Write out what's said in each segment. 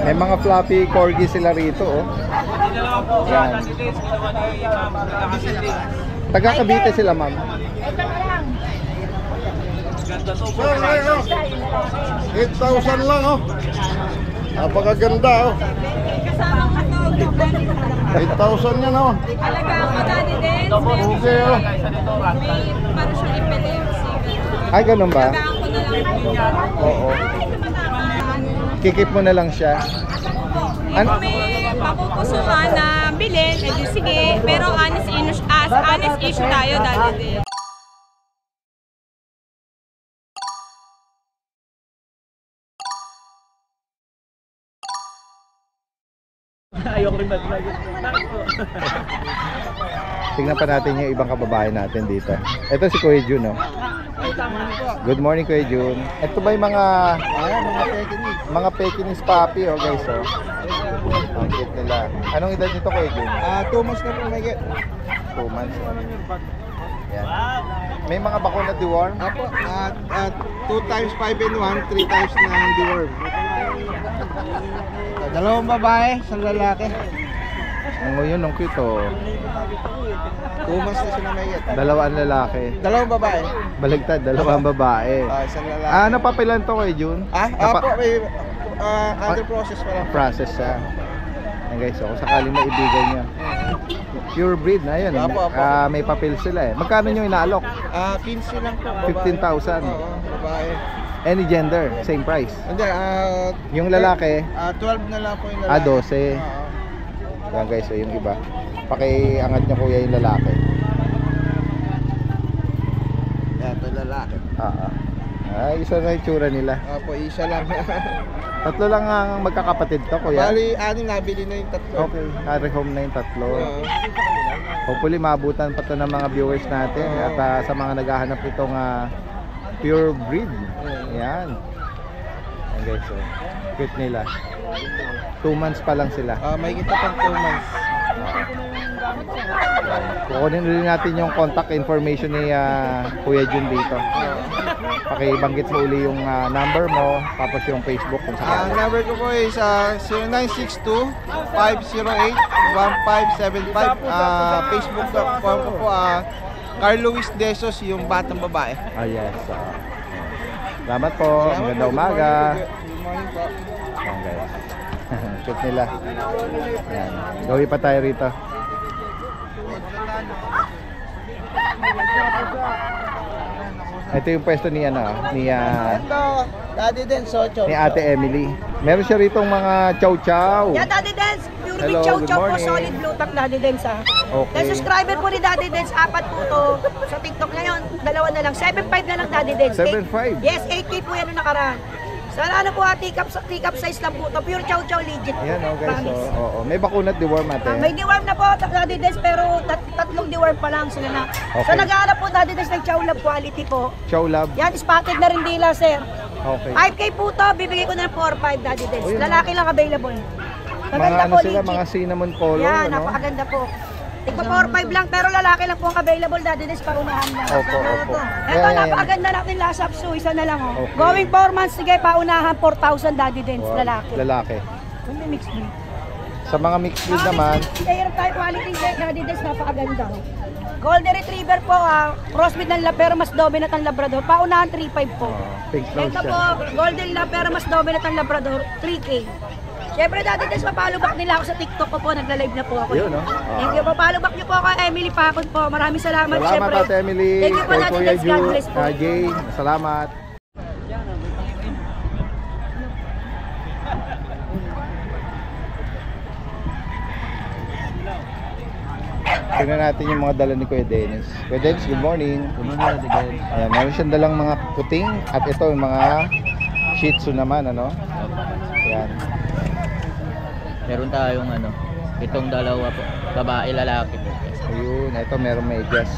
May mga fluffy corgi sila rito, oh. Yan. Taga Cavite sila, ma'am. Ito na lang. 8,000 lang, oh. Napakaganda, oh. Kasamang hatog. 8,000 yan, oh. Alagaan mo dati din. Okay, oh. May para siyang epilepsy. Ay, ganun ba? Alagaan ko na lang. Oo. Kikip mo na lang siya. Kung may mapupusuhan na bilhin, edi sige. Pero honest issue tayo dati din. Ayoko rin mag-vlog. Tingnan pa natin yung ibang kababayan natin dito. Ito si Kuya Jun, oh. Good morning, Kuya Jun. Ito ba yung mga Pekingese puppy, oh, guys, oh. Ang cute nila. Anong edad nito, Kuya Jun? 2 months na po, may get. 2 months. Yan. May mga bakuna deworm? Apo, 2 times 5 and 1, 3 times na deworm. Dalawang babae, isang lalaki. Ang yun, ang cute, oh. 2 months na sila may get. Dalawang lalaki. Dalawang babae. Baligtad, dalawang babae. Isang lalaki. Ah, napapilan to, Kuya Jun? Apo, may under process pa lang. Process siya. Ayan, guys, so kung sakaling maibigay niya. Pure breed na yun. Apo. May papel sila, eh. Magkano nyo inaalok? 15 lang po, babae. 15,000. Oo, babae. Any gender, same price. Hindi, Yung lalaki, 12 na lang po yung lalaki. 12. Yan, guys, so yung iba. Pakiangat niyo, kuya, yung lalaki. Yan, ito lalaki. Ay, isa na yung tsura nila. Apo, isa lang. Tatlo lang ang magkakapatid to, kuya. Bali, nabili na yung tatlo. Okay, carry home na yung tatlo. Oo. Hopefully, maabutan pa to ng mga viewers natin. At sa mga naghahanap itong pure breed. Yan. Ayan, guys, so cute nila. 2 months pa lang sila. May kita pang 2 months. Kukunin rin natin yung contact information ni Kuya Jun dito. Pakibanggit mo uli yung number mo, tapos yung Facebook kung sakali. Number ko po is 0962-508-1575. Facebook.com ko po, Carl Luis Desos, yung batang babae. Yes. Salamat po. Magandang umaga. Good morning po. Ayan, guys. Cute nila. Ayan. Gawin pa tayo rito. Ito yung pwesto ni Ito, Daddy Denso, ni Ate Emily. Meron siya rito mga chow-chow. Yeah, Daddy Dance, pure Hello, with chow good chow po, morning. solid blue tack Daddy Dance ha. Okay. Then subscriber po ni Daddy Dance, 4 po to sa TikTok ngayon, 2 na lang, 7.5 na lang Daddy Dance. 7.5? Yes, 8K po yan nung nakaraan. Sa ano po teacup size lang po to, pure chow chow legit. Ayan, okay. Promise. So, may bakunat deworm ate. May deworm na po, Daddy Dance, pero tatlong deworm pa lang sila na. Okay. So nag-aarap po Daddy Dance ng chow lab quality po. Chow lab. Yan, spotted na rin dila sir. Okay. 5K po to, bibigay ko na ng 4.5 Daddy Dance. Oh, yun. Lalaki lang available. Mga Maganda ano po, sila, legit. mga cinnamon color, Yan, ano? napakaganda po. Tigpa 4.5 lang, pero lalaki lang po ang available Daddy Dance, parunahan lang. Opo, opo. Ito, napakaganda natin last up, so isa na lang oh. Okay. Going 4 months, sige, paunahan, 4,000 Daddy Dance, Wow. lalaki. Lalaki. Kung may mixed breed. Sa mga mixed breed naman, Player type quality check, Daddy Dance, napakaganda. Golden Retriever po, crossbreed ng lab, pero mas dominant ang Labrador. Paunahan, 3.5 po. pink nose Ito po, siya. Golden lab, pero mas dominant ang Labrador, 3K. Siyempre, Daddy Dance, papalo back nila ako sa TikTok ko po, nagla-live na po ako. Yun, no? Thank you, papalo back niyo po ako, Emily Pakon po. Maraming salamat, Salamat siyempre. Ate Emily. Thank you po, Kay Daddy Kuya Dance, God Ju, bless po. Jay, salamat. Tingnan natin yung mga dala ni Kuya Dennis. Kuya Dennis, good morning. Good morning, Ate Glenn. Ayan, meron siyang dalang mga puting at ito yung mga Shih Tzu naman, ano? Ayan. Meron tayong itong dalawa po, babae, lalaki po. Ayun, ito meron medyas.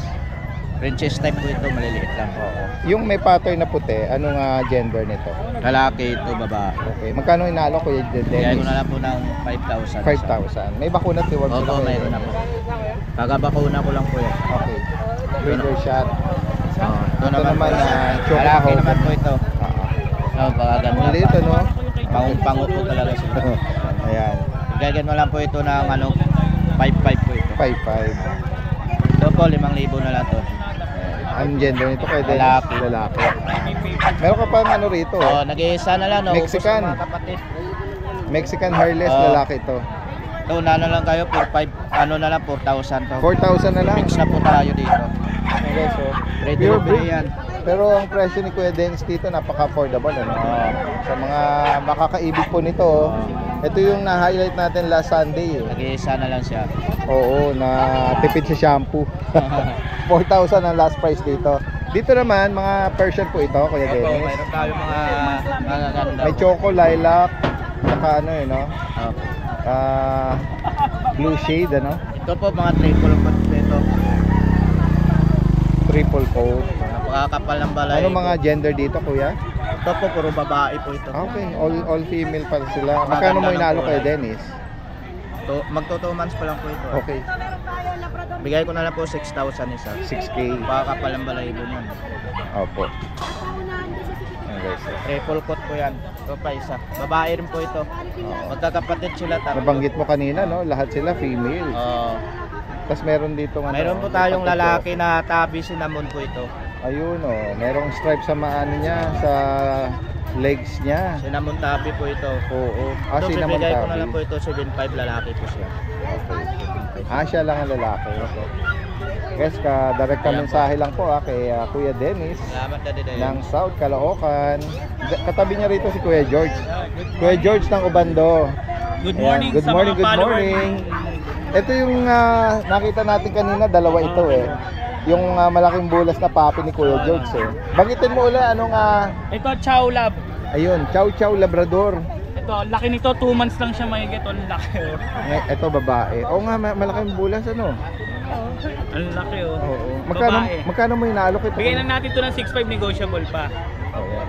Princess type po ito, maliliit lang po. Oo. Yung may pattern na puti, anong gender nito? Lalaki ito, babae. Okay, magkano inalo Kuya Kaya ko Dennis? na lang po ng 5,000. 5,000. May bakuna tiwag sila. Opo, Kuya mayroon na Dennis. po. Kagabakuna ko lang po yan. Okay. Breeder shot. Ito Ito naman po. choco Lalaki mahogany. naman po ito. Oo. Baka ganun. Maliit, ano? Pang pango po talaga sila. Ayan, Gagawin mo lang po ito ng ano, 5-5 po ito. 5'5". Ito po, 5,000 na lang to. Anong gender nito kay Dennis? Lalaki. Lalaki. Meron ka pa ano rito? So, nag-iisa na lang, no? Mexican. Ubos na mga kapatid. Mexican hairless, lalaki ito. Ito, na lang kayo, 4,500, ano na lang, 4,000 to. 4,000 na lang. Mix na po tayo dito. Okay, so, Ready pure to breed. yan. Pero ang presyo ni Kuya Dennis dito napaka-affordable, ano? Sa mga makakaibig po nito, ito yung na-highlight natin last Sunday, eh. Nag-iisa na lang siya. Oo, na tipid sa shampoo. 4,000 ang last price dito. Dito naman, mga Persian po ito, Kuya Opo, Dennis. mayroon tayo mga ganda. May choco, lilac, saka ano eh, no? Opo. Blue shade, ano? Ito po, mga triple coat dito. Triple coat. Napakakapal ng balay. Ano mga gender dito, Kuya? Ito po, puro babae po ito. Okay, all female pa sila. Magkano mo inaalo kay Dennis? Magto 2 months pa lang po ito. Okay, Bigay ko na lang po 6,000 isa. 6K. Napakakapal ng balay po nun. Opo. Okay, so. Triple coat po yan. Ito pa isa. Babae rin po ito. Magkakapatid sila. Nabanggit mo kanina, no? Lahat sila female. Tapos meron dito nga. Mayroon po tayong lalaki na tabi cinnamon po ito. Ayun, oh. Merong stripe sa maano niya, sa legs niya. Cinnamon tabi po ito. Oo. Ito, Cinnamon bibigay ko na tabi. lang po ito 7,500, lalaki po siya. Okay. Siya lang ang lalaki. Okay. Guys, direct Ayan mensahe lang po kay Kuya Dennis Salamat na din. ng South Caloocan. Katabi niya rito si Kuya George. Kuya George ng Ubando. Good Ayan, morning good sa morning, mga good followers. morning. Ito yung nakita natin kanina, dalawa ito eh. Yung malaking bulas na papi ni Kuya George eh. Banggitin mo ulit anong Ito, Chow Lab. ayun, Chow Chow Labrador. Ito, laki nito, 2 months lang siya mahigit. Ang laki, oh. Ito babae. Oo nga, malaking bulas ano. Ang laki, oh. Oo. Babae. Magkano mo inaalok ito? Bigyan na natin ito ng 6,500, negotiable pa. Ayan.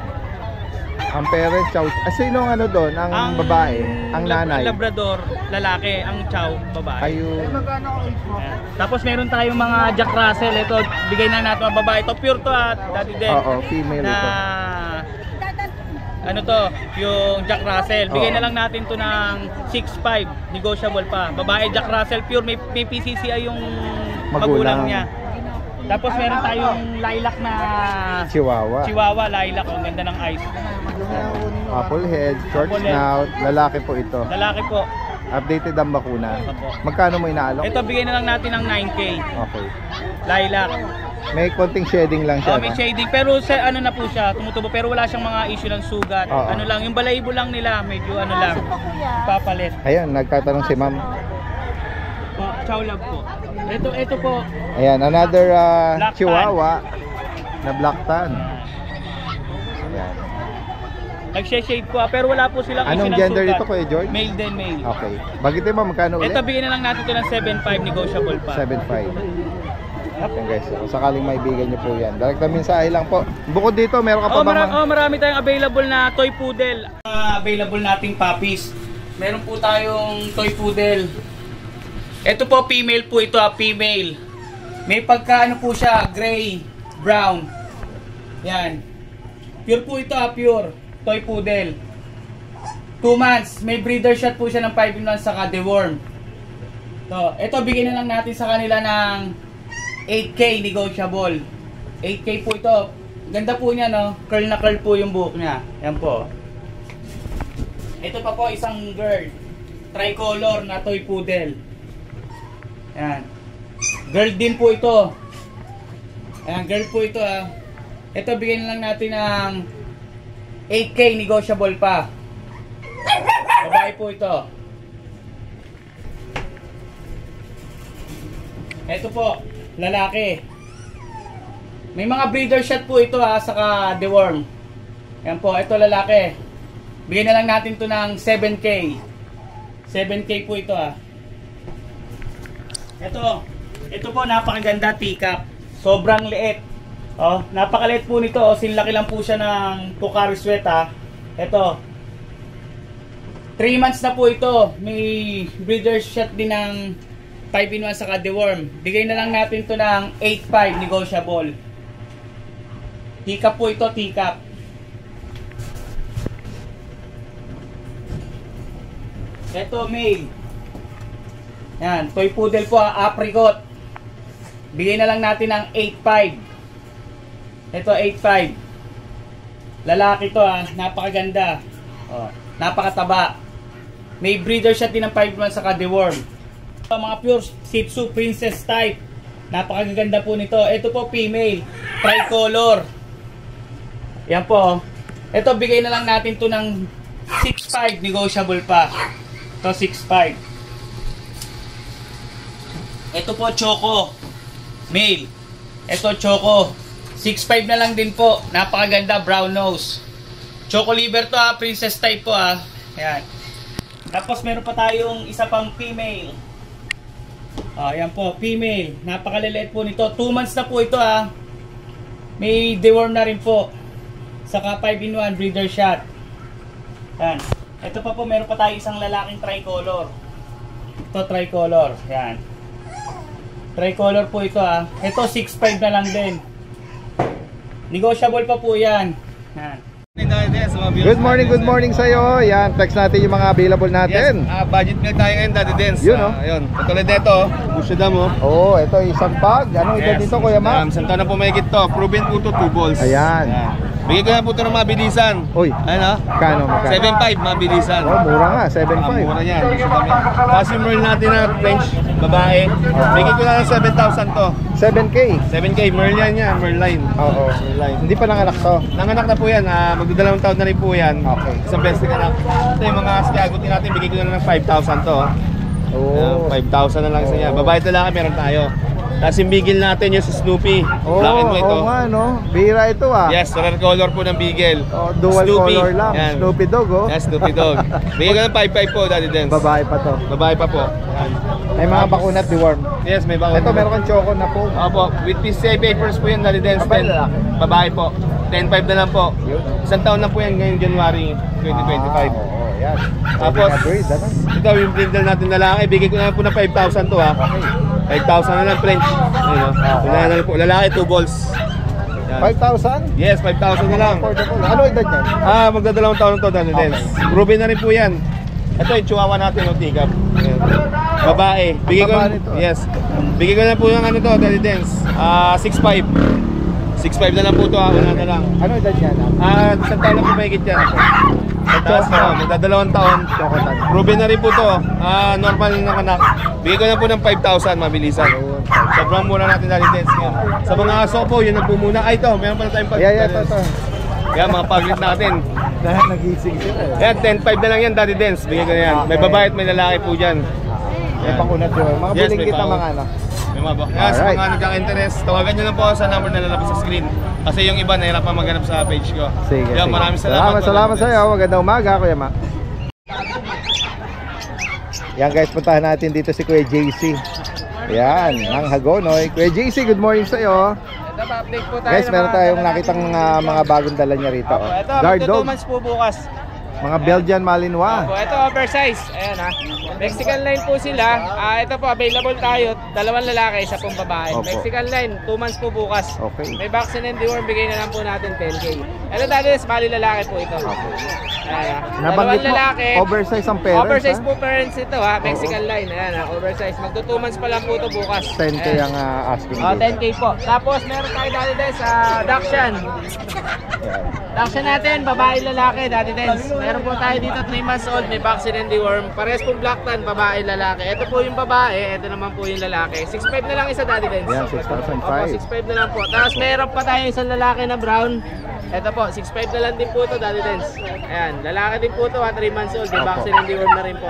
Ang parents, Chow. Sino ang ano doon? Ang babae? Ang nanay? Labrador, lalaki. Ang Chow, babae. Ayun. Ayan. Tapos meron tayong mga Jack Russell. Ito, bigay na natin mga babae. Ito, pure to at Daddy Den. Oo, female Na, ito. ano to, yung Jack Russell. Bigay Oo. na lang natin to ng 6,500, negotiable pa. Babae Jack Russell, pure, may PCCI yung magulang niya. Tapos meron tayong lilac na Chihuahua. Chihuahua, lilac, ang ganda ng eyes. Apple head, short Apple head. snout, lalaki po ito. Lalaki po. Updated ang bakuna. Opo. Magkano mo inaalok? Ito, bigay na lang natin ng 9K. Okay. Lilac. May konting shading lang siya. Oh, may no? shading, pero sa ano na po siya, tumutubo, pero wala siyang mga issue ng sugat. Oo. Ano lang, yung balahibo lang nila, medyo ano lang, papalit. Ayan, nagtatanong si ma'am. Oh, Chow Lab po. Ito po. Ayan, another Black Chihuahua na black tan. Ayan. Nag-shade po, pero wala po silang issue Anong ng gender sugat. dito, Kuya George? Male din male. Okay. Bagitin mo, magkano ulit? Ito, bigyan na lang natin ito ng 7,500, negotiable pa. 7.5. Ayan guys, kung sakaling maibigan nyo po yan. Direct na mensahe lang po. Bukod dito, meron ka pa bang marami tayong available na toy poodle. Available nating puppies. Meron po tayong toy poodle. Ito po, female po ito, female. May pagkaano po siya, gray, brown. Yan. Pure po ito, pure. Toy poodle. 2 months. May breeder shot po siya ng 5 months saka deworm. So, ito bigyan na lang natin sa kanila ng 8K negotiable. 8K po ito. Ganda po niya, no? Curl na curl po yung buhok niya. Yan po. Ito pa po, isang girl. Tricolor na toy poodle. Yan. Girl din po ito. Ayan, girl po ito, ah. Ito, bigyan na lang natin ng 8K negotiable pa. Babae po ito. Ito po, lalaki. May mga breeder shot po ito, ha, saka deworm. Yan po, ito lalaki. Bigyan na lang natin to ng 7K. 7K po ito, ha. Ito po, napakaganda teacup. Sobrang liit. Oh, napakaliit po nito. Oh, sinlaki lang po siya ng Pocari Sweat, ha. Ito. 3 months na po ito. May breeder shot din ng 5-in-1 saka deworm. Bigay na lang natin to ng 8.5 negotiable. Teacup po ito, teacup. Ito, male. Yan, toy poodle po, apricot. Bigay na lang natin ng 8.5. Ito, 8.5. Lalaki to napakaganda. Oh, napakataba. May breeder siya din ng 5 months saka deworm. Mga pure Shih Tzu princess type. Napakaganda po nito. Ito po female, tricolor. Yan po. Ito bigay na lang natin to ng 6.5, negotiable pa. Ito 6.5. Ito po choco, male. Ito choco, 6.5 na lang din po. Napakaganda, brown nose. Choco liver to princess type po Ayan. Tapos meron pa tayong isa pang female. Ayan po, female. Napakaliliit po nito. 2 months na po ito May deworm na rin po. Saka 5-in-1 breeder shot. Ayan. Ito pa po, meron pa tayo isang lalaking tricolor. Ito tricolor. Ayan. Tricolor po ito Ito 6.5 na lang din. Negotiable pa po yan. Ayan. Good morning sa iyo. Yan, text natin yung mga available natin. Yes, budget meal tayo ngayon, Daddy Dens. Yun, Ayun, katulad nito, Bushida mo. Oh, ito isang pag. Anong edad dito, Kuya Ma? Isang taon na po mahigit to. Proven po to, 2 balls. Ayan. Bigay ko na po ito ng mabilisan. Uy, Ano? kano magkano? 7.5 mabilisan. Oh, mura nga, 7.5. Mura yan. Kasi merl natin na French babae. Bigay ko na ng 7,000 to. 7K. 7K, merl yan yan, merl line. Oo. Merline. Hindi pa nanganak to. Nanganak na po yan, magdadalawang taon na rin po yan. Okay. Isang beses na anak. Ito yung mga sigagutin natin, bigay ko na ng 5,000 to. Oh. 5,000 na lang sa niya. Babae talaga meron tayo. Tapos yung bigil natin yung si Snoopy. Oh, Black and white to. nga, no? Bira ito Yes, rare color po ng bigel. Oh, dual Snoopy. color lang. Yan. Snoopy dog, oh. Yes, Snoopy dog. Bigay ko ng 5,500 po, Daddy Dens. Babae pa to. Babae pa po. Yan. May mga bakuna at deworm. Yes, may bakit. Ito, meron kang choco na po. Opo, with PCI papers po yan, Daddy Dens. Babae, lalaki? Babae po. 10,500 na lang po. Yun. Isang taon na po yan ngayong January 2025. Oo, yan. Tapos, Pwede na breed, ano? ito yung brindle natin lalaki. Bigay ko na lang po ng 5,000 to Okay. 5,000 na lang French. Ayun, na lang po. Lalaki, 2 balls. Yan. 5,000? Yes, 5,000 na lang. Affordable. Ano edad niyan? Magdadalawang taon to, Daddy Dens. Proven na rin po yan. Ito yung chihuahua natin, yung tigap. Ayan. Babae. Bigay ko, Babae nito, yes. Bigay ko na po yung ano to, Daddy Dens. 6,500. 6,500 na lang po to, wala na lang. Ano edad niyan? Isang taon lang po mahigit yan. Tapos, magdadalawang taon. Chocotan. Proven na rin po to. Normal ng anak. Bigay ko na po ng 5,000, mabilisan. Sobrang mura natin, Daddy Dens ngayon. Sa mga aso po, yun ang po muna. Ay, ito, meron pala tayong pag-. Yeah, ito. Kaya mga paglit natin. Dahil nag-iising sila. Yan, 10,500 na lang yan, Daddy Dens. Bigay ko na yan. May babae at may lalaki po dyan. May pakunat yun. Mga Yes, bilingkit may na pao. mga ano. May mga ba? Kaya sa Alright. mga nagkaka-interest, tawagan nyo lang po sa number na lalabas sa screen. Kasi yung iba nahirapan maghanap sa page ko. Sige, Yan, sige. maraming salamat. Salamat sa iyo. Magandang umaga, Kuya Ma. Yan guys, puntahan natin dito si Kuya JC. Yan, ng Hagonoy. Kuya JC, good morning sa iyo. Ito, update po tayo. Guys, meron tayong nakitang mga bagong dala niya rito. Oh. Ito, Guard magto 2 dog, months po bukas. mga Belgian Malinois. Ito oversize. Ayan Mexican line po sila. Ito po available tayo. 2 lalaki, 1 pong babae. Opo. Mexican line, 2 months po bukas. Okay. May vaccine and deworm, bigay na lang po natin 10K. Ito dati, bali lalaki po ito. Ayan Nabanggit 2 mo, lalaki. oversize ang parents. Oversize ha? po parents ito Mexican line. Ayan oversize. Magto 2 months pa lang po ito bukas. 10K Ayan. ang asking dito. 10K po. Tapos meron tayo dati din sa Dachshund. Dachshund natin, babae lalaki, dati din. Meron po tayo dito 3 months old, may vaccine and deworm. Pares po black tan, babae lalaki. Ito po yung babae, ito naman po yung lalaki. 6'5 na lang isa, dati din. Yan, 6,500. Opo, 6'5 na lang po. Tapos meron pa tayo isang lalaki na brown. Ito po, 6'5 na lang din po ito, dati din. Ayan, lalaki din po ito, 3 months old, may Opo. vaccine and deworm na rin po.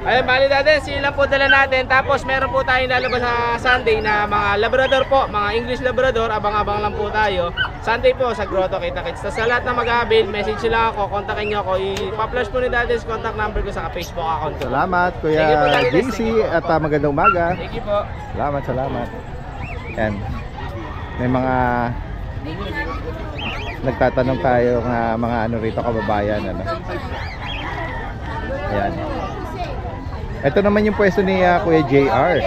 Ayun, bali dati, sila po dala natin. Tapos meron po tayong lalabas sa Sunday na mga Labrador po, mga English Labrador, abang-abang lang po tayo. Sunday po sa Grotto Kita Kids. Sa lahat na mag-avail, message nyo lang ako, kontakin nyo ako. I-flash po ni Daddy's contact number ko sa Facebook account ko. Salamat, Thank you Kuya po, Daddy Des. JC, at magandang umaga. Thank you po. Salamat. Yan. May mga nagtatanong tayo ng mga ano rito, kababayan, ano. Ayan. Ito naman yung pwesto ni Kuya JR.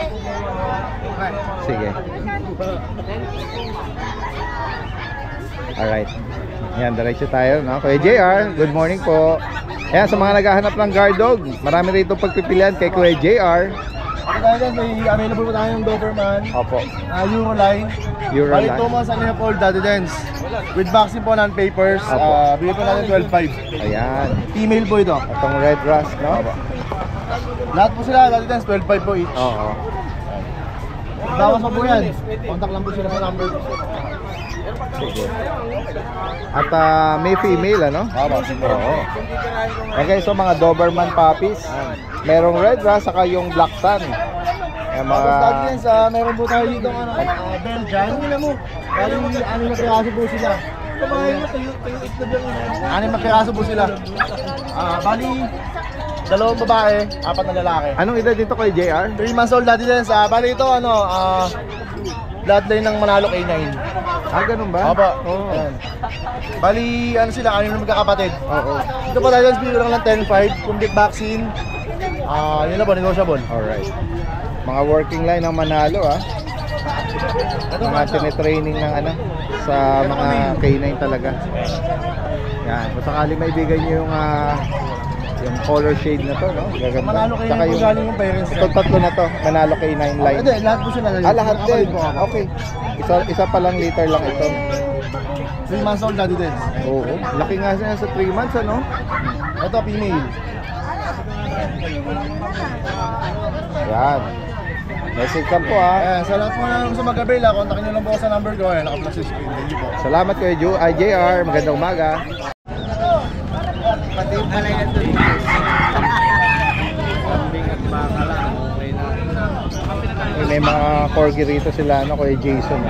Sige. Alright. Yan, diretso tayo, no? Kuya JR, good morning po. Ayan, sa mga naghahanap ng guard dog, marami rito pagpipilian kay Kuya JR. Dahil may available po tayong Doberman, Opo. Euroline. Euroline. Bali 2 months and a half old Daddy Dance. With vaccine po ng papers, Opo. bigyan po natin 12.5. Ayan. Female po ito. Itong red rust, no? Lahat po sila Daddy Dance, 12.5 po each. Oo. Bawas pa po yan. Contact lang po sila sa number. Sige. At may female, ano? Oo. Okay, so mga Doberman puppies. Merong red rust, saka yung black tan. Yung Mga mga... Daddy Dance, meron po tayo dito Belgian. Tingnan mo. Bali, 6 na piraso po sila. Anim na piraso po sila. Bali, 2 babae, 4 na lalaki. Anong edad dito kay JR? 3 months old Daddy Dance. Bali ito, bloodline ng Manalo K9. Ganun ba? Opo. Oo. Ayan. Bali, sila, 6 na magkakapatid. Oo. Ito po Daddy Dance, bigyan lang ng 10.5, complete vaccine. Yun na po, negotiable. Alright. Mga working line ng Manalo, mga tinitraining ng sa mga K9 talaga. Yan. Kung sakali maibigan nyo yung color shade na to, no? Gaganda. Manalo K9 Tsaka po galing yung parents. Ito tatlo na to, Manalo K9 line. Hindi, lahat po sila. Lahat din. Okay. Isa pa lang liter lang ito. 3 months old Daddy Dance. Oo. Laki nga siya sa 3 months, ano? Ito, female. Yan. Message lang po, Ayan, sa lahat mo na gusto mag-avail, kontakin nyo lang po ako sa number ko. Ayan, naka-plus yung screen. Thank you po. Salamat kay JR. Magandang umaga. May mga corgi rito sila, Kuya Jason,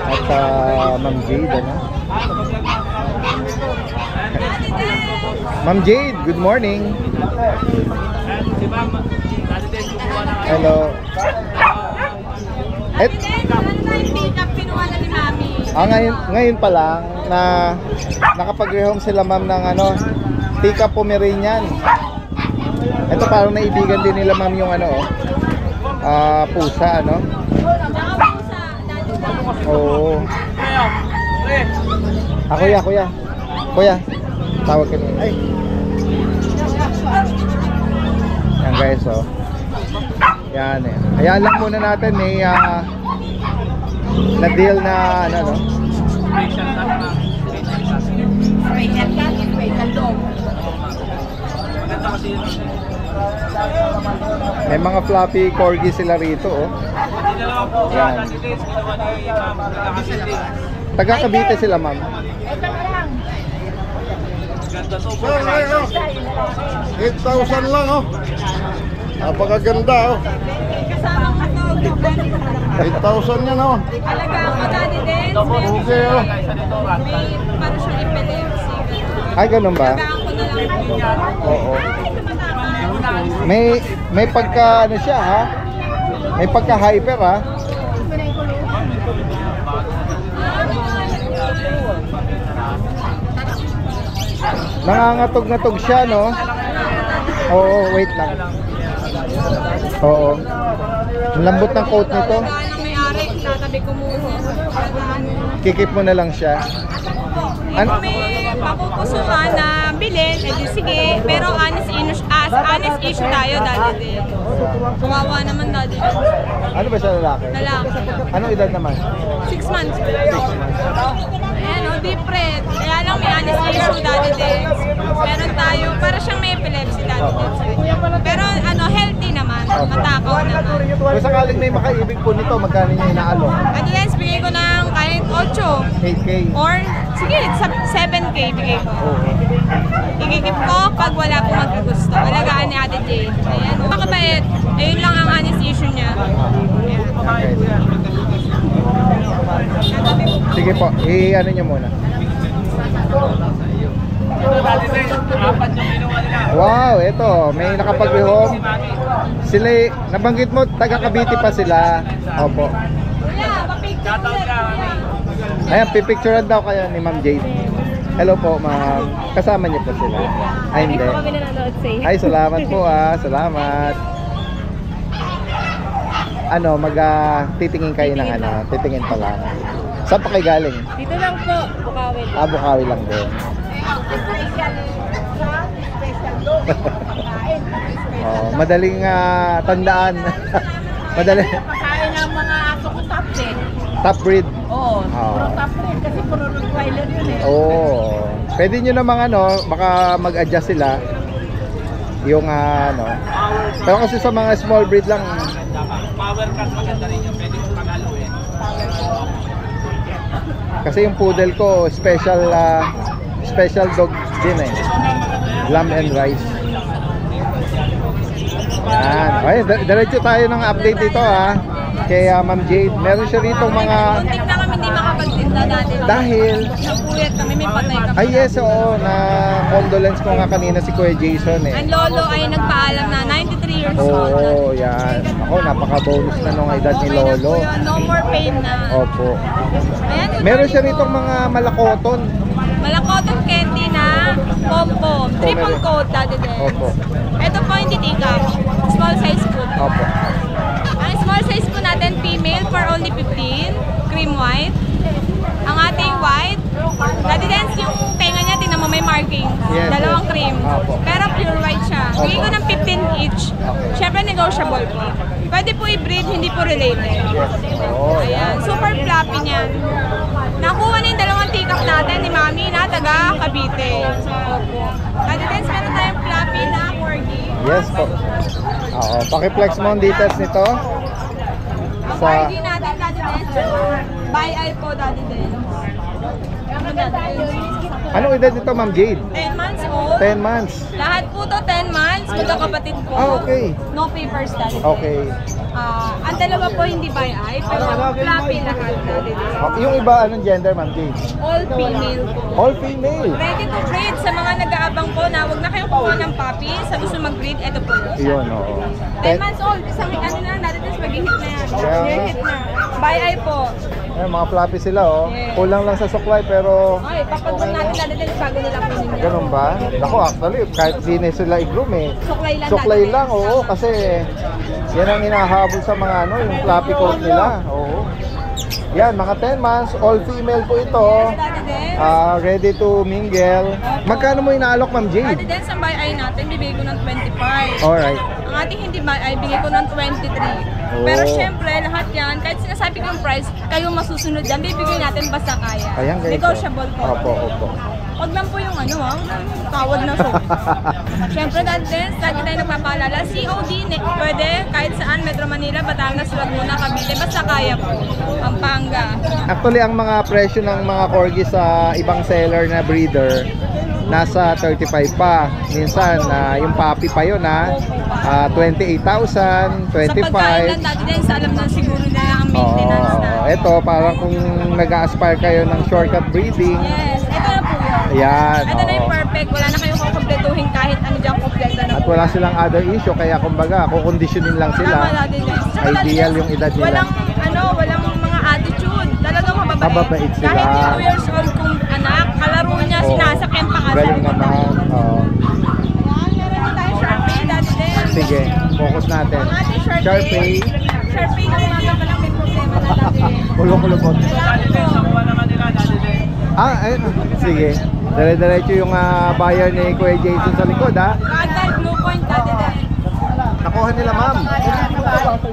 at Ma'am Jade, Ma'am Jade, good morning. Hello. Ate Den, ano tayong pick-up kinuha na ni Mami? Ngayon pa lang na nakapag-rehome sila ma'am ng Tika Pomeranian. Ito parang naibigan din nila ma'am yung pusa, Tsaka pusa, Daddy. Oo. Kuya. Kuya, tawag ka niya. Ay. Yan guys, Yan Hayaan lang muna natin may na deal na May mga fluffy corgi sila rito, Yan. Taga Cavite sila, ma'am. 8,000 lang, Napakaganda, Kasamang hatog. 8,000 yan, Alagaan mo, Daddy Den. Okay, May parang siyang epilepsy. Ay, ganun ba? Alagaan ko na lang. Oo. May pagka siya, May pagka hyper, Nangangatog-ngatog siya, no? Oo, wait lang. Oo. Ang lambot ng coat nito. Alagaan ng may-ari, tatabi ko muna. Kikip mo na lang siya. Kung may mapupusuhan na bilhin, edi sige. Pero honest issue tayo, Daddy Den. Kawawa naman, Daddy Den. Ano ba siya, lalaki? Lalaki. Anong edad naman? 6 months. Ayan, different. Kaya lang may honest issue, Daddy Den. Meron tayo, para siyang may epilepsy, Daddy Den. Pero healthy naman. Matakaw naman. Kung sakaling may makaibig po nito, magkano niya inaalok? Daddy Den, bigay ko ng kahit 8. 8K. Or, sige, 7K bigay ko. Ikikip ko pag wala po magkagusto. Alagaan ni Ate Jay. Ayan. Makabait. Ayun lang ang honest issue niya. Okay. Sige po, i-ano niyo muna. Wow, ito, may nakapag-rehome. Sila, nabanggit mo, taga Cavite pa sila. Opo. Kuya, papicture mo na. Ayan, pipicturean daw kayo ni Ma'am Jade. Hello po, ma'am. Kasama niyo po sila. Ay, hindi. Ay, salamat po, Salamat. Titingin kayo ng titingin pala. Saan pa kayo galing? Dito lang po, Bukawi. Bukawi lang din. Oh, madaling tandaan. Madali. Pagkain ng mga aso ko top eh. Top breed. Oo, puro top rin kasi puro Rottweiler yun eh. Oo. Pwede nyo namang baka mag-adjust sila. Yung Pero kasi sa mga small breed lang. Power cut maganda rin yung pwede kong pagaluin. Kasi yung poodle ko, special dog din eh. Lamb and rice. Yan. Okay, diretso tayo ng update dito kay Ma'am Jade. Meron siya rito mga... Muntik na kami hindi makapagtinda dati. Dahil... Napuyat kami, may patay kami. Ay yes, oo. Na condolence ko nga kanina si Kuya Jason eh. Ang lolo ay nagpaalam na 93 years old. Oo, yan. Ako, napaka-bonus na nung edad ni Okay na po Lolo. yun. No more pain na. Opo. Ayan, Meron siya rito mga malakoton. Malakoton candy na pom-pom. Triple coat dati din. Opo. Ito po hindi tika. Small size po. Opo. Ang small size po natin, female for only 15. Cream white. Ang ating white, dati dance yung tenga niya, tingnan mo may marking. Yes, Dalawang yes. cream. Opo. Pero pure white siya. Bigay ko ng 15 each. Siyempre negotiable po. Pwede po i-breed, hindi po related. Oo, Ayan, super floppy niyan. Nakuha na yung dalawang tikap natin ni Mami na taga Cavite. Opo. Dati dance, meron tayong floppy na corgi. Yes po. Oo, paki-flex mo ang details nito. Ang Sa corgi natin dati dance, by eye po dati dance. Ano dati dance? anong edad nito, Ma'am Jade? 10 months old. 10 months. Lahat po to 10 months, magkakapatid po. Okay. No papers dati. Okay. Ang dalawa po hindi by eye, pero floppy lahat dati. Yung iba, anong gender, Ma'am Jade? All female po. All female. Ready to breed sa mga nag-aabang po na huwag na kayong kuha ng puppy. Sa gusto mag-breed, eto po. Yun, oo. 10 months old, isang ano na, dati mag-hit na yan. Yeah. Hit na. By eye po. Ayun, mga floppy sila, oh. Yes. Kulang lang sa suklay, pero... Ay, papadun natin dati bago nila po ninyo. Ganun ba? Ako, actually, kahit di na sila i-groom eh. Suklay lang Suklay dati. lang, oo. Kasi yan ang hinahabol sa mga yung floppy coat nila. Oo. Yan, mga 10 months, all female po ito. Dati din. Ready to mingle. Magkano mo inaalok, Ma'am Dati Jade? din sa by eye natin, bibigay ko ng 25. Alright. Ang ating hindi by eye, bigay ko ng 23. Oh. Pero syempre, lahat yan, kahit sinasabi ko yung price, kayo masusunod yan, bibigay natin basta kaya. Ayan, guys. Negotiable po. Opo, opo. Huwag lang po yung tawad na so. Syempre, dati tayo nagpapaalala, COD, pwede kahit saan, Metro Manila, Batangas, Laguna, Cavite, basta kaya po. Pampanga. Actually, ang mga presyo ng mga corgi sa ibang seller na breeder, nasa 35 pa. Minsan, yung puppy pa yun 28,000, 25. Sa pagkain lang dati din, sa alam na siguro na ang maintenance na. Ito, parang kung nag-aspire kayo ng shortcut breeding. Yes, ito na po yun. Ayan, Ito na yung oo. perfect. Wala na kayong kukumpletuhin kahit ano dyan kumpleto na. At wala silang other issue, kaya kumbaga, kukondisyonin lang sila. Tama natin din. Saka Ideal dati, yung edad nila. Walang mga attitude. Talagang mababait. Mababait sila. Kahit yung 2 years old kong anak, kalaro niya, Oo. sinasakyan pa nga. Galing naman. Oo. Ayan, meron din tayong Sharpay dati din. Sige, focus natin. Ang ating Sharpay. Sharpay. Sharpay na umaga pa lang may problema na dati. Kulong-kulong. Dati din. Nakuha naman nila dati din. Ayun. Sige. Dire-diretso yung buyer ni Kuya Jason sa likod, Kadal, Blue Point dati din. Nakuha nila, ma'am.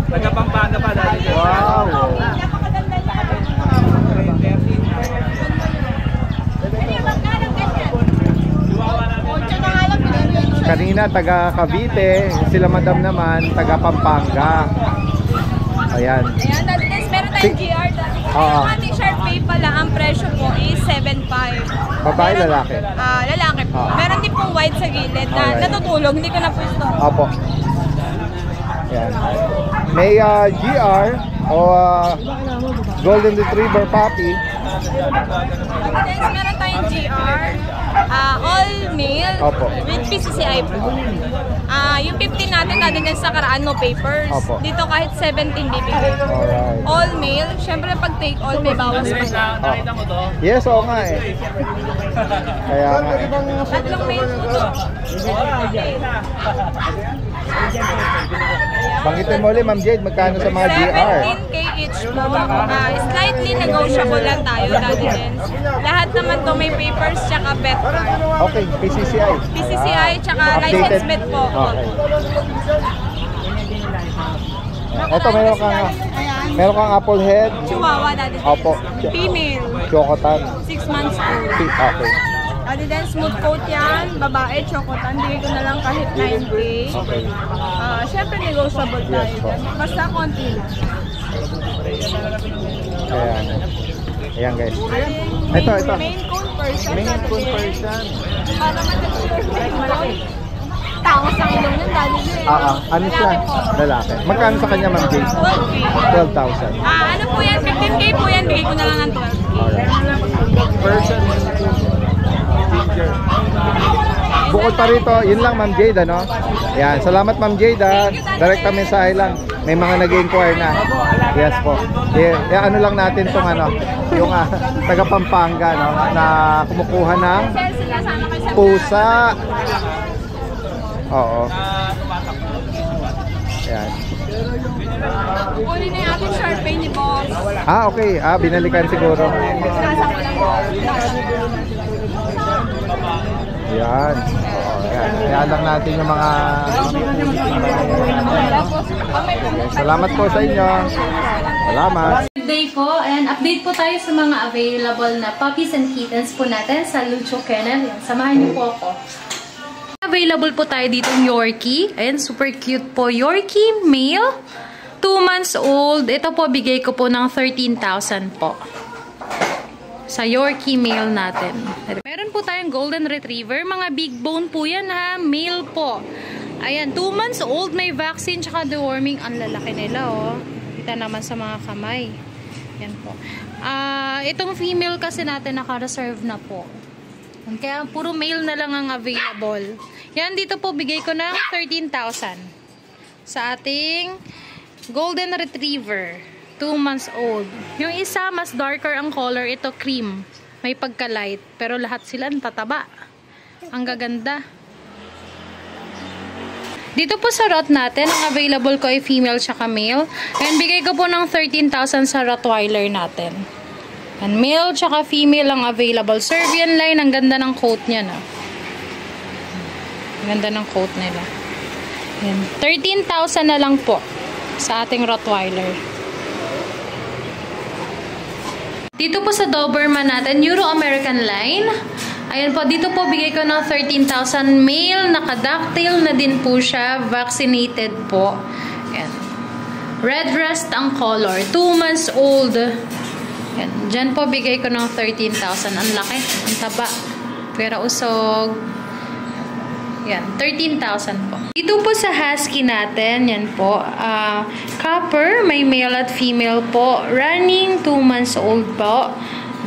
Nagkapampanga pa dati din. Wow. Napakaganda niya. Kanina taga Cavite, sila madam naman taga Pampanga. Ayan. Ayan, dati din, meron tayong GR dati. Oo. Ang ating Sharpay pala, ang presyo po is 7.5. Babae, Meron- lalaki? Lalaki po. Oo. Meron din pong white sa gilid na Alright. natutulog, hindi ko na po ito. Opo. Ayan. May GR o Golden Retriever Puppy. Guys, meron tayong GR, all male, Opo. with PCCI po. Yung 15 natin din sa karaan, no papers. Opo. Dito kahit 17 bibigay. Alright. All male, syempre pag take all may bawas pa. Nakita mo to? Yes, oo nga eh. Kaya nga eh. Tatlong male po to. Okay. Banggitin mo ulit, Ma'am Jade, magkano sa mga GR? 17K each po. Slightly negotiable lang tayo, Daddy Dens. Lahat naman to may papers tsaka bet card. Okay, PCCI. PCCI tsaka license bet po. Okay. Ito, meron kang apple head. Chihuahua, Daddy Dens. Opo. Female. Chocotan. 6 months old. Okay. Daddy Dens, smooth coat yan. Babae, chocotan. Bigay ko na lang kahit 9K. Okay. Siyempre negotiable tayo. Yes po. Basta konti lang. Ayan. Ayan guys. Ito. Main cone person. Main Daddy coon Dens. person. Para malaki. Tangos ang ilong nun, Daddy Dens. Ano siya? Lalaki. Magkano sa kanya, Ma'am Jade? 12K. 12,000. Ano po yan? 15K po yan. Bigay ko na lang ng 12K. Alright. Person. Ginger. Bukod pa rito, yun lang Ma'am Jade, ano? Yan, salamat Ma'am Jade, ha? Direkta mensahe lang. May mga nag-inquire na. Yes po. Ano lang natin tong ano, yung taga Pampanga, no? Na kumukuha ng pusa. Oo. Yan. Kunin na yung ating short pay ni Boss. Okay. Binalikan siguro. Nasa ko lang po. Yan. Oo, yan. Kaya lang natin yung mga... Salamat po sa inyo. Salamat. Good day po, and update po tayo sa mga available na puppies and kittens po natin sa Lucho Kennel. Yan, samahan niyo po ako. Available po tayo dito ng Yorkie. Ayan, super cute po. Yorkie male, 2 months old. Ito po, bigay ko po ng 13,000 po. Sa Yorkie male natin. Meron po tayong Golden Retriever. Mga big bone po yan ha. Male po. Ayan, 2 months old. May vaccine tsaka deworming. Ang lalaki nila oh. Kita naman sa mga kamay. Yan po. Itong female kasi natin naka-reserve na po. Kaya puro male na lang ang available. Yan, dito po bigay ko ng 13,000. Sa ating Golden Retriever. 2 months old. Yung isa, mas darker ang color. Ito, cream. May pagka-light. Pero lahat sila tataba. Ang gaganda. Dito po sa rot natin, ang available ko ay female tsaka male. And bigay ko po ng 13,000 sa Rottweiler natin. And male tsaka female ang available. Serbian line, ang ganda ng coat niya na. Ang ganda ng coat nila. 13,000 na lang po sa ating Rottweiler. Dito po sa Doberman natin, Euro-American line. Ayan po, dito po bigay ko ng 13,000. Male, naka-ducktail na din po siya. Vaccinated po. Ayan. Red rest ang color. 2 months old. Ayan. Diyan po bigay ko ng 13,000. Ang laki. Ang taba. Pero usog. Yan, 13,000 po. Dito po sa husky natin, yan po, copper, may male at female po, running 2 months old po.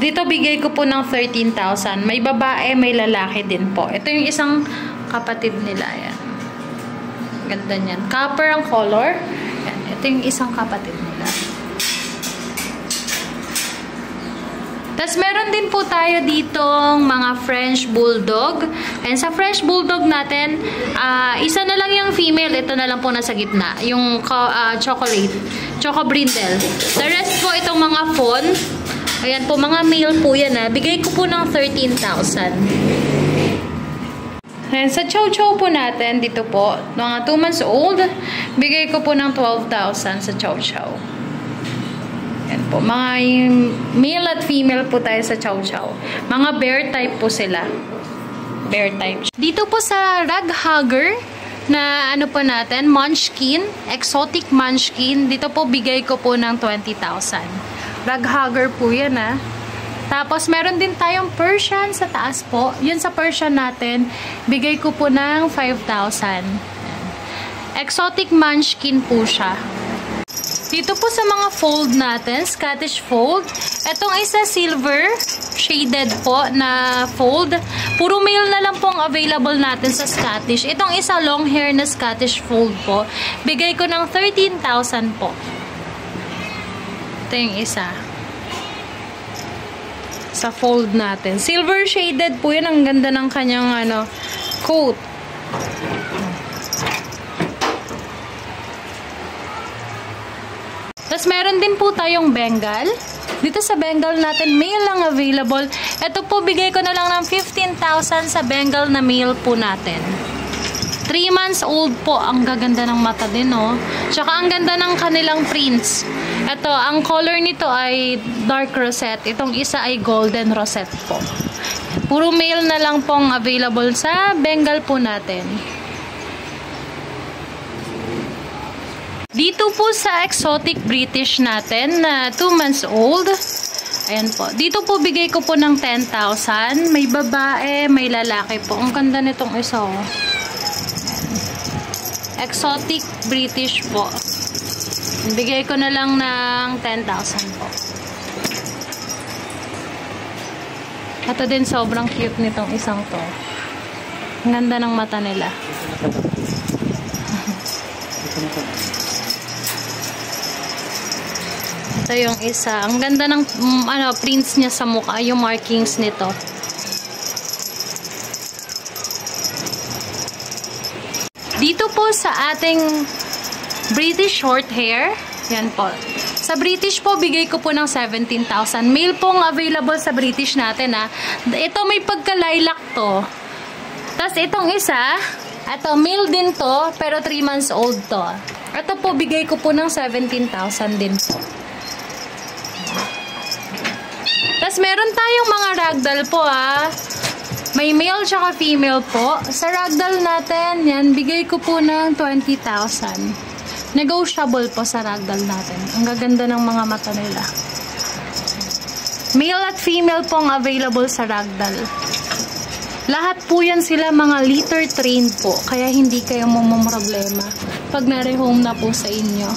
Dito bigay ko po ng 13,000. May babae, may lalaki din po. Ito yung isang kapatid nila, yan. Ganda niyan. Copper ang color. Yan, ito yung isang kapatid nila. Tapos meron din po tayo ditong mga French Bulldog. And sa French Bulldog natin, isa na lang yung female. Ito na lang po nasa gitna. Yung chocolate. Choco Brindle. The rest po itong mga fawn. Ayan po, mga male po yan ha. Bigay ko po ng 13,000. And sa Chow Chow po natin, dito po, mga 2 months old, bigay ko po ng 12,000 sa Chow Chow. Yan po. Mga male at female po tayo sa Chow Chow. Mga bear type po sila. Bear type. Dito po sa Rag Hugger na ano po natin, Munchkin. Exotic Munchkin. Dito po bigay ko po ng 20,000. Rag Hugger po yan ha. Tapos meron din tayong Persian sa taas po. Yun sa Persian natin, bigay ko po ng 5,000. Exotic Munchkin po siya. Dito po sa mga fold natin, Scottish Fold. Itong isa silver, shaded po na fold. Puro male na lang pong available natin sa Scottish. Itong isa long hair na Scottish Fold po. Bigay ko ng 13,000 po. Ito yung isa. Sa fold natin. Silver shaded po yun. Ang ganda ng kanyang coat. Tapos meron din po tayong Bengal. Dito sa Bengal natin, male lang available. Ito po, bigay ko na lang ng 15,000 sa Bengal na male po natin. 3 months old po. Ang gaganda ng mata din, oh. Tsaka ang ganda ng kanilang prints. Ito, ang color nito ay dark rosette. Itong isa ay golden rosette po. Puro male na lang pong available sa Bengal po natin. Dito po sa exotic British natin na 2 months old. Ayan po. Dito po bigay ko po ng 10,000. May babae, may lalaki po. Ang ganda nitong isa, oh. Exotic British po. Bigay ko na lang ng 10,000 po. Ito din, sobrang cute nitong isang to. Ang ganda ng mata nila. Ito yung isa. Ang ganda ng prints niya sa mukha, yung markings nito. Dito po sa ating British short hair, yan po. Sa British po, bigay ko po ng 17,000. Male pong available sa British natin, ha. Ito may pagka-lilac to. Tapos itong isa, ito male din to, pero 3 months old to. Ito po, bigay ko po ng 17,000 din po. Tapos meron tayong mga ragdoll po, ha. May male tsaka female po. Sa ragdoll natin, yan, bigay ko po ng 20,000. Negotiable po sa ragdoll natin. Ang gaganda ng mga mata nila. Male at female po ang available sa ragdoll. Lahat po yan sila mga litter trained po. Kaya hindi kayo problema pag nare-home na po sa inyo.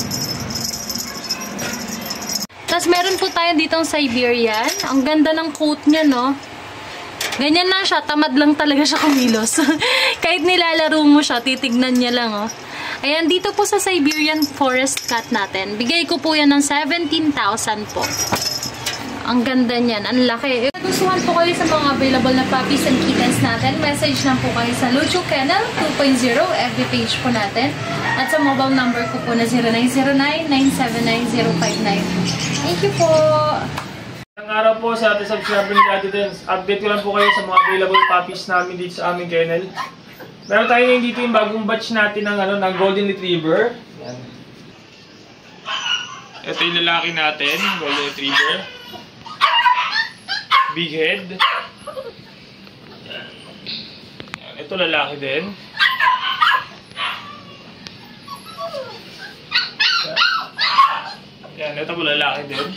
Tapos meron po tayo ditong Siberian. Ang ganda ng coat niya, no? Ganyan na siya. Tamad lang talaga siya kumilos. Kahit nilalaro mo siya, titignan niya lang, oh. Ayan, dito po sa Siberian Forest Cat natin. Bigay ko po yan ng 17,000 po. Ang ganda niyan. Ang laki. Gustuhan po kayo sa mga available na puppies and kittens natin. Message lang po kayo sa Lucho Kennel 2.0 FB page po natin. At sa mobile number ko po na 0909-979-059. Thank you po! Ang araw po sa ating subscriber ni Ate Dens. Update ko lang po kayo sa mga available puppies namin dito sa aming kennel. Meron tayo ngayon dito yung bagong batch natin ng, ng Golden Retriever. Yan. Ito yung lalaki natin, Golden Retriever. Big head. Yan. Ito lalaki din. Yan, ito po lalaki din.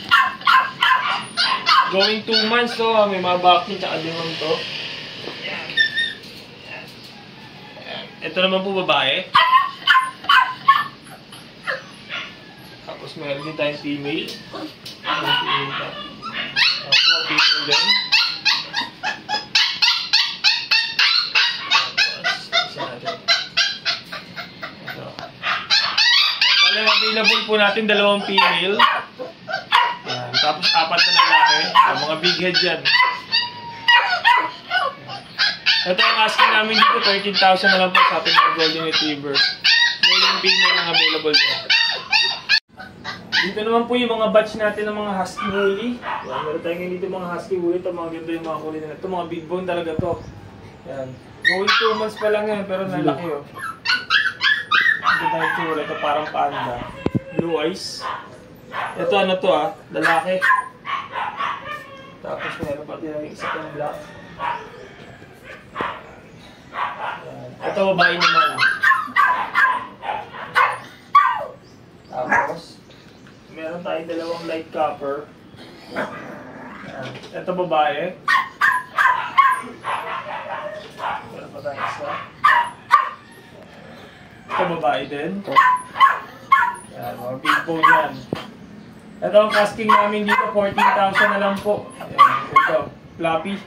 Going 2 months to, may mga vaccine tsaka dimang to. Ito naman po babae. Tapos meron din tayong female. Opo, female din. Bale, available po natin 2 female. Yan. Tapos 4 na lalaki. Mga big head yan. Ito ang asking namin dito, 13,000 na lang po sa ating mga Golden Retriever. Male and female ang available dyan. Dito naman po yung mga batch natin ng mga Husky Woolly. Yan, meron tayo ngayon dito mga Husky Woolly. Ito mga ganda yung mga kulay nila. Ito mga big bone talaga to. Yan. Going 2 months pa lang yan, pero nalaki, oh. Ito tayo tsura. Ito parang panda. Blue eyes. Ito ano to, lalaki. Tapos meron pa din ang isa pang black. Ito babae naman. Tapos meron tayong 2 light copper. Ito babae. Meron pa tayong isa. Ito babae din. Yan, mga big bone yan. Ito ang asking namin dito, 14,000 na lang po. Ayan, ito, floppy.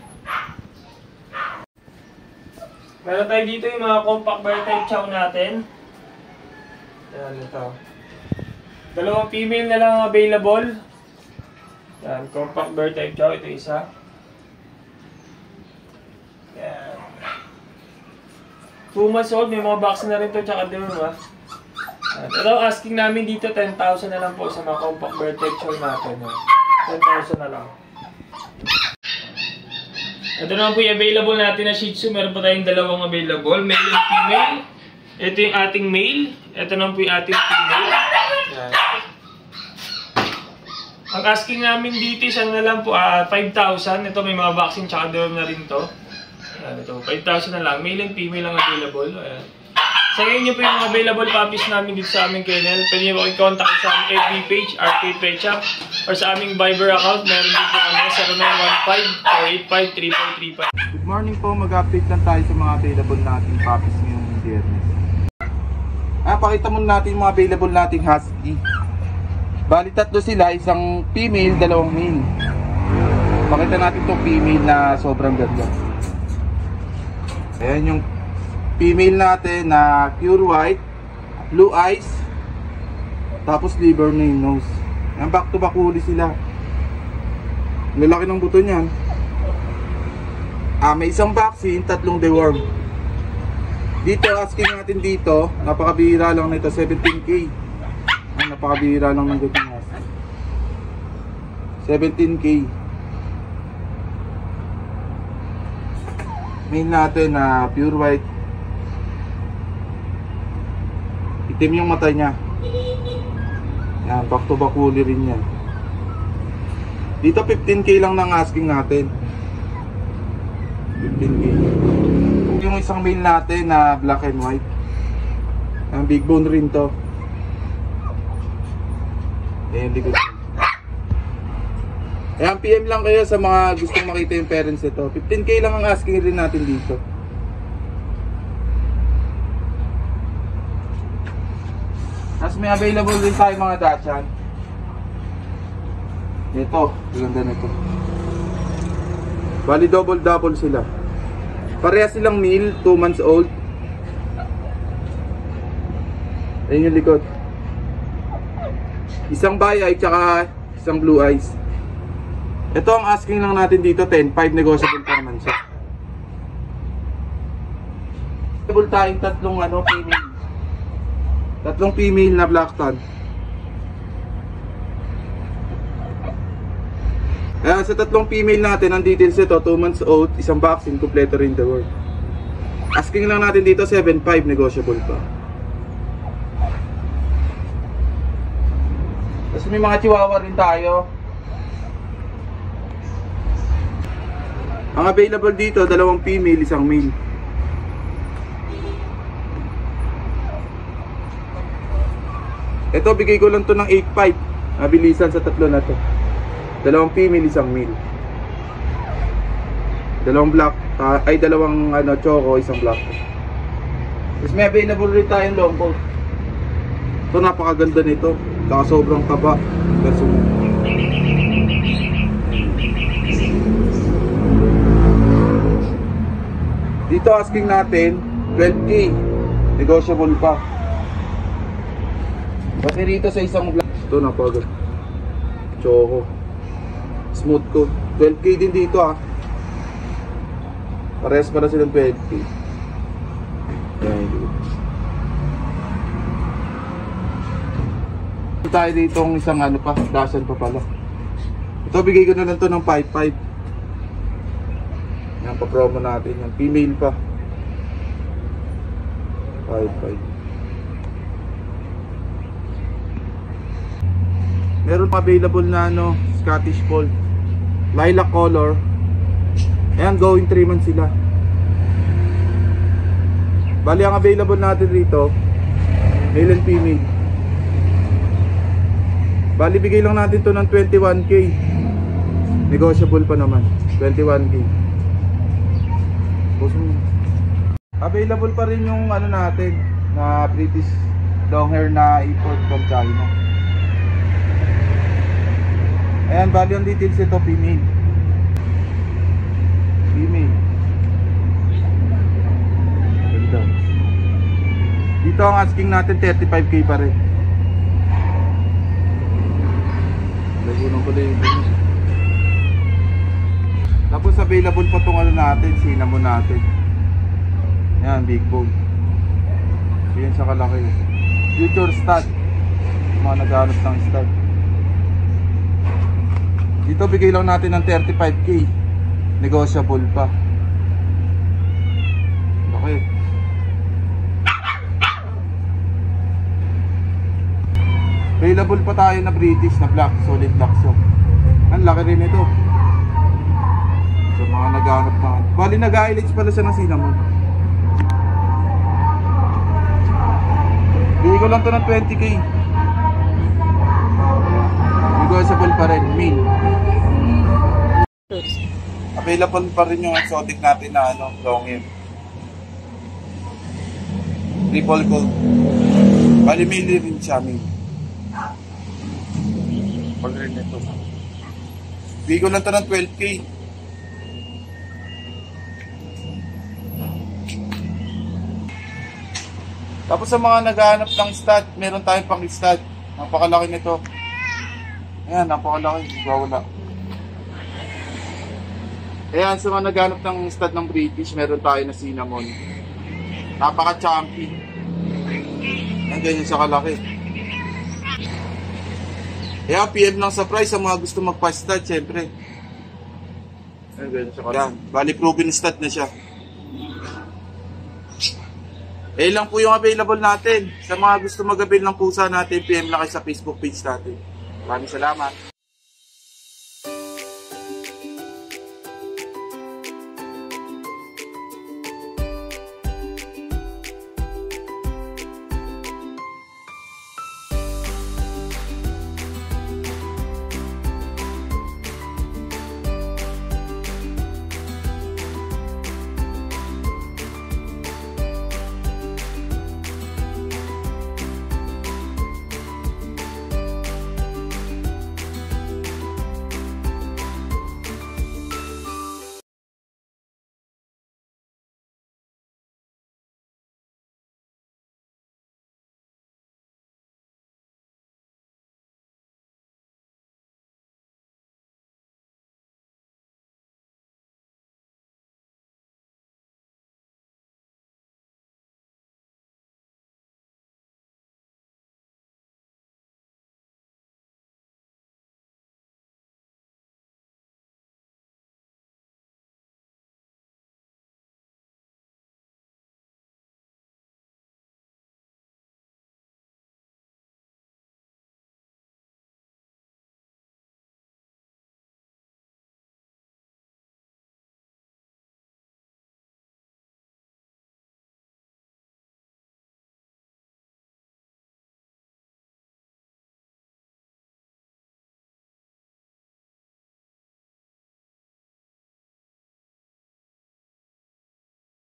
Meron tayo dito yung mga compact bear type chow natin. Ayan, ito. 2 female na lang available. Ayan, compact bear type chow. Ito isa. Ayan. 2 months old, may mga vaccine na rin to, tsaka din, Pero asking namin dito 10,000 na lang po sa mga compact bird texture natin. 10,000 na lang. Ito naman po yung available natin na Shih Tzu. Meron pa tayong dalawang available, male and female. Ito yung ating male. Ito naman po yung ating female. Yan. Ang asking namin dito is ano na lang po, 5,000. Ito may mga vaccine tsaka derm na rin to. Yan, ito, 5,000 na lang. Male and female ang available. Ayan. Sa ngayon nyo po yung available puppies namin dito sa aming kennel. Pwede nyo po i-contact sa aming FB page, RK Petshop, or sa aming Viber account. Meron din po kami 0915-485-3535. Good morning po, mag-update lang tayo sa mga available nating puppies ngayong Biyernes. Pakita muna natin yung mga available nating husky. Bali 3 sila, isang female, 2 male. Pakita natin itong female na sobrang ganda. Ayan yung female natin na pure white, blue eyes, tapos liver main nose. Ayan, back to back huli sila. Lalaki ng buto niyan. May isang vaccine, 3 deworm. Dito, asking natin dito, napakabihira lang nito, 17K. Napakabihira lang ng gutong husky. 17K. Main natin na pure white. Itim yung mata niya. Yan, back to back huli rin yan. Dito 15K lang ng asking natin. 15K. Yung isang male natin na black and white. Ang big bone rin to. Ayan, likod. Ayan, PM lang kayo sa mga gustong makita yung parents nito. 15K lang ang asking rin natin dito. Tapos may available din tayo mga Dachshund. Ito, ganda nito. Bali double sila. Parehas silang male, 2 months old. Ayun yung likod. Isang bi-eye tsaka isang blue eyes. Ito ang asking lang natin dito, 10,500, negotiable pa naman siya. Available tayong 3 female. 3 female na black tan. Ayan, sa 3 female natin, ang details ito, 2 months old, isang vaccine, kompleto rin the world. Asking lang natin dito, 7,500, negotiable pa. Tapos may mga chihuahua rin tayo. Ang available dito, 2 female, isang male. Ito, bigay ko lang to ng 8,500. Mabilisan sa 3 na to. 2 female, isang male. 2 black, 2 choco, isang black. Tapos may available rin tayong long coat. Ito, napakaganda nito. Saka sobrang taba. Dito asking natin 12K, negotiable pa. Kasi rito sa isang black, ito napagod. Choco, smooth coat, 12K din dito Parehas para silang 12K. Ayan. Tayo dito ang isang Dachshund pa pala. Ito bigay ko na lang to ng 5,500. Yan, pa-promo natin yan. Female pa. 5,500. Meron pa available na Scottish Fold. Lilac color. Ayan, going 3 months sila. Bali, ang available natin rito, male and female. Bali, bigay lang natin to ng 21K. Negotiable pa naman. 21K. Available pa rin yung natin na British long hair na import from China. Ayan, bali ang details ito, female. Dito ang asking natin 35K pa rin. Tapos available pa itong natin, cinnamon natin. Yan, big bone. Yan sa kalaki. Future stud. Mga naghanap ng stud. Dito bigay lang natin ng 35k. Negotiable pa. Okay. Available pa tayo na British na black, solid black so. Ang laki rin ito. So mga naghanap na. Bali nag-eyelids pala siya ng cinnamon. Bigay ko lang to ng 20k. Negotiable pa rin, mean. Available pa rin yung exotic natin na long hair. Triple gold. Bali mili rin siya, mean. Pag rin ito. Bigay ko lang to ng 12k. Tapos sa mga naghahanap ng stud, meron tayong pang stud. Napakalaki nito. Ayan, napakalaki. Wala. Ayan, sa mga naghahanap ng stud ng British, meron tayo na cinnamon. Napaka-chumpy. Ayan, ganyan siya kalaki. Ayan, PM lang sa price sa mga gusto magpa-stud, syempre. Ayan, ganyan siya kalaki. Ayan, bali proven stud na siya. Eh lang po yung available natin. Sa mga gusto mag-avail ng pusa natin, PM lang kayo sa Facebook page natin. Maraming salamat.